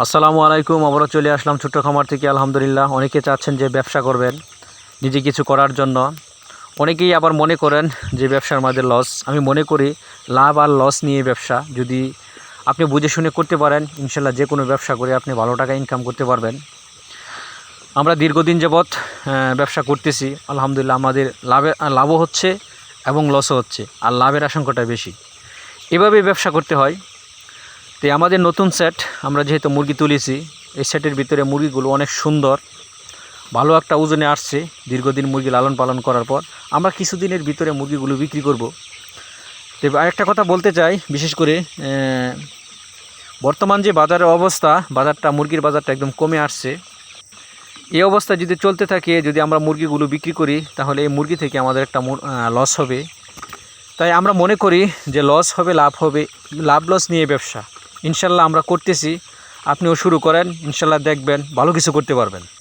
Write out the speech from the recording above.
আসসালামু আলাইকুম। আবারও চলে আসলাম ছোট্ট খামার থেকে। আলহামদুলিল্লাহ, অনেকে চাচ্ছেন যে ব্যবসা করবেন, নিজে কিছু করার জন্য। অনেকেই আবার মনে করেন যে ব্যবসার মধ্যে লস। আমি মনে করি লাভ আর লস নিয়ে ব্যবসা। যদি আপনি বুঝে শুনে করতে পারেন, ইনশাল্লাহ যে কোনো ব্যবসা করে আপনি ভালো টাকা ইনকাম করতে পারবেন। আমরা দীর্ঘদিন যাবৎ ব্যবসা করতেছি। আলহামদুলিল্লাহ, আমাদের লাভও হচ্ছে এবং লসও হচ্ছে, আর লাভের আশঙ্কাটা বেশি। এভাবেই ব্যবসা করতে হয়। তো আমাদের নতুন সেট, আমরা যেহেতু মুরগি তুলেছি, এই সেটের ভিতরে মুরগিগুলো অনেক সুন্দর, ভালো একটা ওজনে আসছে। দীর্ঘদিন মুরগি লালন পালন করার পর আমরা কিছুদিনের ভিতরে মুরগিগুলো বিক্রি করব। তো আরেকটা কথা বলতে চাই, বিশেষ করে বর্তমান যে বাজারের অবস্থা, মুরগির বাজারটা একদম কমে আসছে। এই অবস্থা যদি চলতে থাকে, যদি আমরা মুরগিগুলো বিক্রি করি, তাহলে এই মুরগি থেকে আমাদের একটা লস হবে। তাই আমরা মনে করি যে লস হবে লাভ হবে, লাভ লস নিয়ে ব্যবসা। ইনশাল্লাহ আমরা করতেছি, আপনিও শুরু করেন, ইনশাল্লাহ দেখবেন ভালো কিছু করতে পারবেন।